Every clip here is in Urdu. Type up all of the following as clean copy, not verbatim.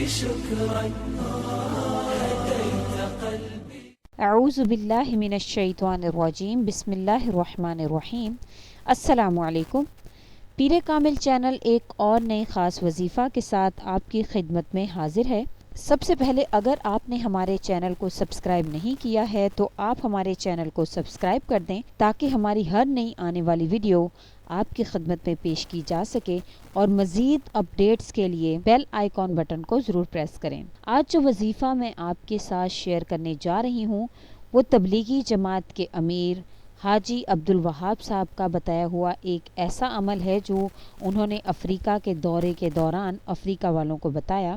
شكرا هديت قلبي. اعوذ باللہ من الشیطان الرجیم، بسم اللہ الرحمن الرحیم۔ السلام علیکم۔ پیر کامل چینل ایک اور نئے خاص وظیفہ کے ساتھ آپ کی خدمت میں حاضر ہے۔ سب سے پہلے اگر آپ نے ہمارے چینل کو سبسکرائب نہیں کیا ہے تو آپ ہمارے چینل کو سبسکرائب کر دیں تاکہ ہماری ہر نئی آنے والی ویڈیو آپ کی خدمت میں پیش کی جا سکے، اور مزید اپڈیٹس کے لیے بیل آئیکن بٹن کو ضرور پریس کریں۔ آج جو وظیفہ میں آپ کے ساتھ شیئر کرنے جا رہی ہوں وہ تبلیغی جماعت کے امیر حاجی عبدالوہاب صاحب کا بتایا ہوا ایک ایسا عمل ہے جو انہوں نے افریقہ کے دورے کے دوران افریقہ والوں کو بتایا،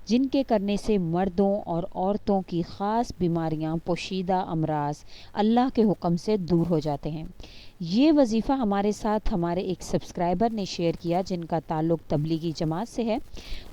جن کے کرنے سے مردوں اور عورتوں کی خاص بیماریاں، پوشیدہ امراض اللہ کے حکم سے دور ہو جاتے ہیں۔ یہ وظیفہ ہمارے ساتھ ہمارے ایک سبسکرائبر نے شیئر کیا جن کا تعلق تبلیغی جماعت سے ہے۔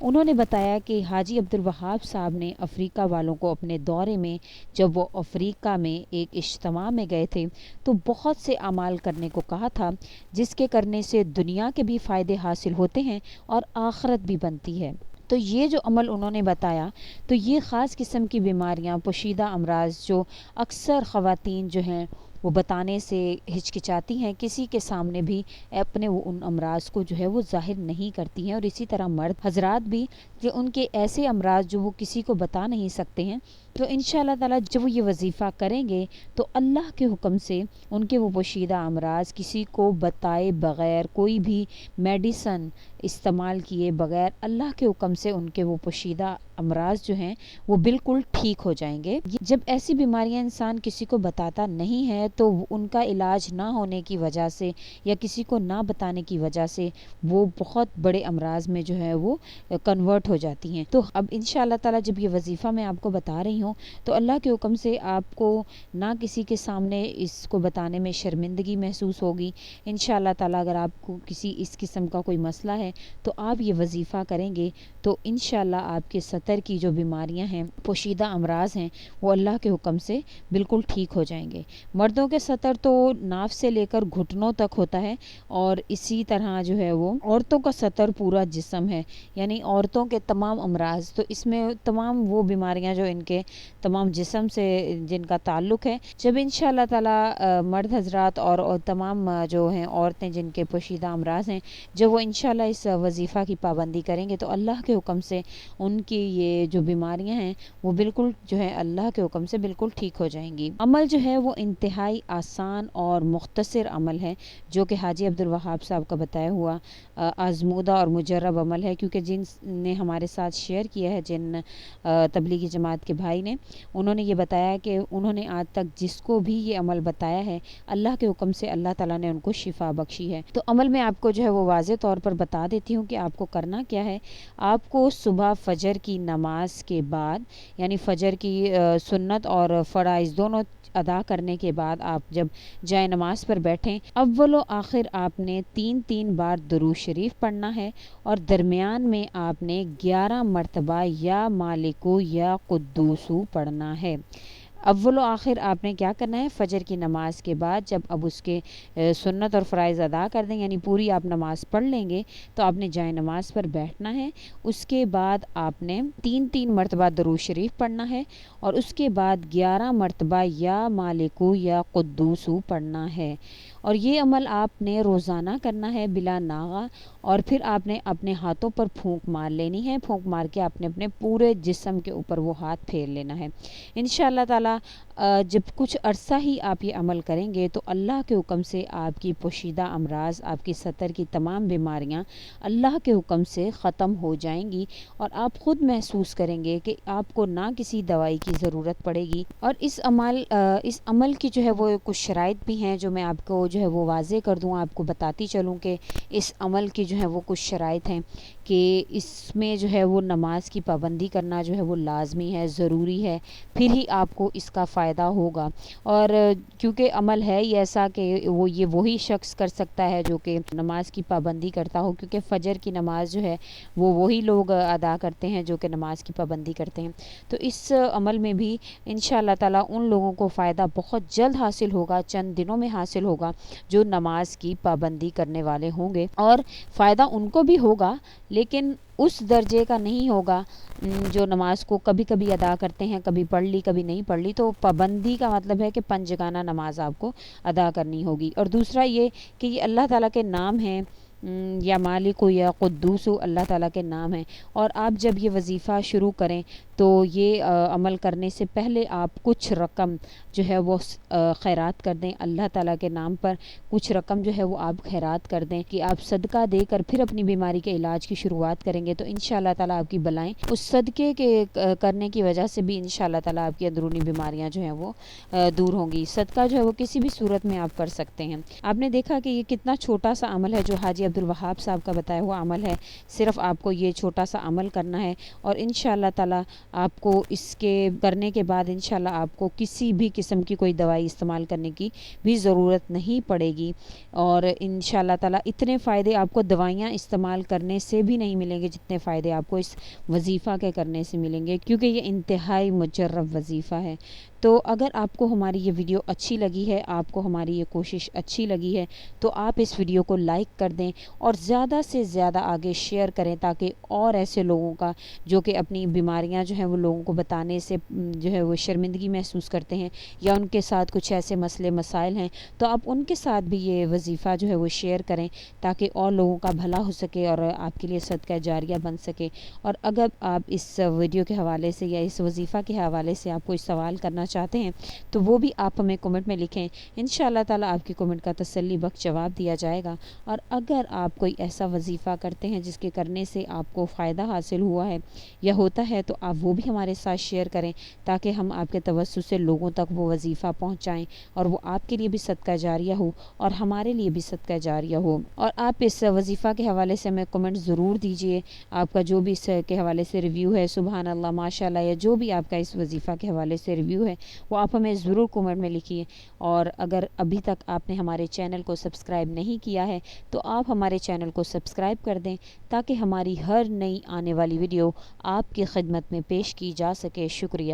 انہوں نے بتایا کہ حاجی عبدالوہاب صاحب نے افریقہ والوں کو اپنے دورے میں جب وہ افریقہ میں ایک اجتماع میں گئے تھے تو بہت سے اعمال کرنے کو کہا تھا، جس کے کرنے سے دنیا کے بھی فائدے حاصل ہوتے ہیں اور آخرت بھی بنتی ہے۔ تو یہ جو عمل انہوں نے بتایا، تو یہ خاص قسم کی بیماریاں، پوشیدہ امراض جو اکثر خواتین جو ہیں وہ بتانے سے ہچکچاتی ہیں، کسی کے سامنے بھی اپنے وہ ان امراض کو جو ہے وہ ظاہر نہیں کرتی ہیں، اور اسی طرح مرد حضرات بھی کہ ان کے ایسے امراض جو وہ کسی کو بتا نہیں سکتے ہیں، تو انشاءاللہ تعالی جب وہ یہ وظیفہ کریں گے تو اللہ کے حکم سے ان کے وہ پوشیدہ امراض کسی کو بتائے بغیر، کوئی بھی میڈیسن استعمال کیے بغیر، اللہ کے حکم سے ان کے وہ پوشیدہ امراض جو ہیں وہ بالکل ٹھیک ہو جائیں گے۔ جب ایسی بیماریاں انسان کسی کو بتاتا نہیں ہے تو ان کا علاج نہ ہونے کی وجہ سے یا کسی کو نہ بتانے کی وجہ سے وہ بہت بڑے امراض میں جو ہے وہ کنورٹ ہو جاتی ہیں۔ تو اب انشاءاللہ تعالی جب یہ وظیفہ میں آپ کو بتا رہی ہوں تو اللہ کے حکم سے آپ کو نہ کسی کے سامنے اس کو بتانے میں شرمندگی محسوس ہوگی۔ انشاءاللہ تعالی اگر آپ کو کسی اس قسم کا کوئی مسئلہ ہے تو آپ یہ وظیفہ کریں گے تو انشاءاللہ آپ کے سطر کی جو بیماریاں ہیں، پوشیدہ امراض ہیں، وہ اللہ کے حکم سے بالکل ٹھیک ہو جائیں گے۔ مردوں کے سطر تو ناف سے لے کر گھٹنوں تک ہوتا ہے، اور اسی طرح جو ہے وہ عورتوں کا سطر پورا جسم ہے، یعنی عورتوں کے تمام امراض، تو اس میں تمام وہ بیماریاں جو ان کے تمام جسم سے جن کا تعلق ہے، جب انشاءاللہ تعالی مرد حضرات اور تمام جو ہیں عورتیں جن کے پوشیدہ امراض ہیں، جب وہ انشاءاللہ اس وظیفہ کی پابندی کریں گے تو اللہ کے حکم سے ان کی یہ جو بیماریاں ہیں وہ بالکل جو ہے اللہ کے حکم سے بالکل ٹھیک ہو جائیں گی۔ عمل جو ہے وہ انتہائی آسان اور مختصر عمل ہے جو کہ حاجی عبدالوہاب صاحب کا بتایا ہوا آزمودہ اور مجرب عمل ہے، کیونکہ جن نے ہمارے ساتھ شیئر کیا ہے، جن تبلیغی جماعت کے بھائی نے، انہوں نے یہ بتایا کہ انہوں نے آج تک جس کو بھی یہ عمل بتایا ہے اللہ کے حکم سے اللہ تعالیٰ نے ان کو شفا بخشی ہے۔ تو عمل میں آپ کو جو ہے وہ واضح طور پر بتا دیتی ہوں کہ آپ کو کرنا کیا ہے۔ آپ کو صبح فجر کی نماز کے بعد، یعنی فجر کی سنت اور فرائض دونوں ادا کرنے کے بعد آپ جب جائے نماز پر بیٹھیں، اول و آخر آپ نے 3 بار درود شریف پڑھنا ہے، اور درمیان میں آپ نے 11 مرتبہ یا مالکو یا قدوسو پڑھنا ہے۔ اول و آخر آپ نے کیا کرنا ہے؟ فجر کی نماز کے بعد جب اب اس کے سنت اور فرائض ادا کر دیں، یعنی پوری آپ نماز پڑھ لیں گے، تو آپ نے جائے نماز پر بیٹھنا ہے۔ اس کے بعد آپ نے 3 مرتبہ درود شریف پڑھنا ہے، اور اس کے بعد 11 مرتبہ یا مالکو یا قدوسو پڑھنا ہے۔ اور یہ عمل آپ نے روزانہ کرنا ہے بلا ناغہ، اور پھر آپ نے اپنے ہاتھوں پر پھونک مار لینی ہے۔ پھونک مار کے آپ نے اپنے پورے جسم کے اوپر وہ ہاتھ پھیر لینا ہے۔ انشاءاللہ تعالی جب کچھ عرصہ ہی آپ یہ عمل کریں گے تو اللہ کے حکم سے آپ کی پوشیدہ امراض، آپ کی سطر کی تمام بیماریاں اللہ کے حکم سے ختم ہو جائیں گی، اور آپ خود محسوس کریں گے کہ آپ کو نہ کسی دوائی کی ضرورت پڑے گی۔ اور اس عمل کی جو ہے وہ کچھ شرائط بھی ہیں جو میں آپ کو جو ہے وہ واضح کر دوں، آپ کو بتاتی چلوں کہ اس عمل کی جو ہے وہ کچھ شرائط ہیں کہ اس میں جو ہے وہ نماز کی پابندی کرنا جو ہے وہ لازمی ہے، ضروری ہے، پھر ہی آپ کو اس کا فائدہ ہوگا۔ اور کیونکہ عمل ہے ہی ایسا کہ یہ وہی شخص کر سکتا ہے جو کہ نماز کی پابندی کرتا ہو، کیونکہ فجر کی نماز جو ہے وہ وہی لوگ ادا کرتے ہیں جو کہ نماز کی پابندی کرتے ہیں۔ تو اس عمل میں بھی انشاءاللہ تعالی ان لوگوں کو فائدہ بہت جلد حاصل ہوگا، چند دنوں میں حاصل ہوگا جو نماز کی پابندی کرنے والے ہوں گے، اور فائدہ ان کو بھی ہوگا لیکن اس درجے کا نہیں ہوگا جو نماز کو کبھی کبھی ادا کرتے ہیں، کبھی پڑھ لی کبھی نہیں پڑھ لی۔ تو پابندی کا مطلب ہے کہ پنجگانہ نماز آپ کو ادا کرنی ہوگی۔ اور دوسرا یہ کہ یہ اللہ تعالیٰ کے نام ہیں، یا مالک ہو یا قدوس ہو، اللہ تعالیٰ کے نام ہیں۔ اور آپ جب یہ وظیفہ شروع کریں تو یہ عمل کرنے سے پہلے آپ کچھ رقم جو ہے وہ خیرات کر دیں اللہ تعالیٰ کے نام پر، کچھ رقم جو ہے وہ آپ خیرات کر دیں کہ آپ صدقہ دے کر پھر اپنی بیماری کے علاج کی شروعات کریں گے، تو انشاءاللہ تعالیٰ آپ کی بلائیں اس صدقے کے کرنے کی وجہ سے بھی انشاءاللہ تعالیٰ آپ کی اندرونی بیماریاں جو ہیں وہ دور ہوں گی۔ صدقہ جو ہے وہ کسی بھی صورت میں آپ کر سکتے ہیں۔ آپ نے دیکھا کہ یہ کتنا چھوٹا سا عمل ہے جو حاجی عبدالوہاب صاحب کا بتایا ہوا عمل ہے، صرف آپ کو یہ چھوٹا سا عمل کرنا ہے، اور انشاءاللہ تعالیٰ آپ کو اس کے کرنے کے بعد انشاءاللہ آپ کو کسی بھی قسم کی کوئی دوائی استعمال کرنے کی بھی ضرورت نہیں پڑے گی، اور انشاءاللہ تعالیٰ اتنے فائدے آپ کو دوائیاں استعمال کرنے سے بھی نہیں ملیں گے جتنے فائدے آپ کو اس وظیفہ کے کرنے سے ملیں گے، کیونکہ یہ انتہائی مجرب وظیفہ ہے۔ تو اگر آپ کو ہماری یہ ویڈیو اچھی لگی ہے، آپ کو ہماری یہ کوشش اچھی لگی ہے، تو آپ اس ویڈیو کو لائک کر دیں اور زیادہ سے زیادہ آگے شیئر کریں، تاکہ اور ایسے لوگوں کا جو کہ اپنی بیماریاں جو ہیں وہ لوگوں کو بتانے سے جو ہے وہ شرمندگی محسوس کرتے ہیں، یا ان کے ساتھ کچھ ایسے مسئلے مسائل ہیں، تو آپ ان کے ساتھ بھی یہ وظیفہ جو ہے وہ شیئر کریں، تاکہ اور لوگوں کا بھلا ہو سکے اور آپ کے لیے صدقہ جاریہ بن سکے۔ اور اگر آپ اس ویڈیو کے حوالے سے یا اس وظیفہ کے حوالے سے آپ کوئی سوال کرنا چاہتے ہیں تو وہ بھی آپ ہمیں کمنٹ میں لکھیں، انشاءاللہ تعالیٰ آپ کی کمنٹ کا تسلی بخش جواب دیا جائے گا۔ اور اگر آپ کوئی ایسا وظیفہ کرتے ہیں جس کے کرنے سے آپ کو فائدہ حاصل ہوا ہے یا ہوتا ہے، تو آپ وہ بھی ہمارے ساتھ شیئر کریں، تاکہ ہم آپ کے توسط سے لوگوں تک وہ وظیفہ پہنچائیں اور وہ آپ کے لیے بھی صدقہ جاریہ ہو اور ہمارے لیے بھی صدقہ جاریہ ہو۔ اور آپ اس وظیفہ کے حوالے سے ہمیں کمنٹ ضرور دیجئے، آپ کا جو بھی اس کے حوالے سے ریویو ہے، سبحان اللہ، ماشاءاللہ، یا جو بھی آپ کا اس وظیفہ کے حوالے سے ریویو ہے وہ آپ ہمیں ضرور کمنٹ میں لکھیے۔ اور اگر ابھی تک آپ نے ہمارے چینل کو سبسکرائب نہیں کیا ہے تو آپ ہمارے چینل کو سبسکرائب کر دیں، تاکہ ہماری ہر نئی آنے والی ویڈیو آپ کی خدمت میں پیش کی جا سکے۔ شکریہ۔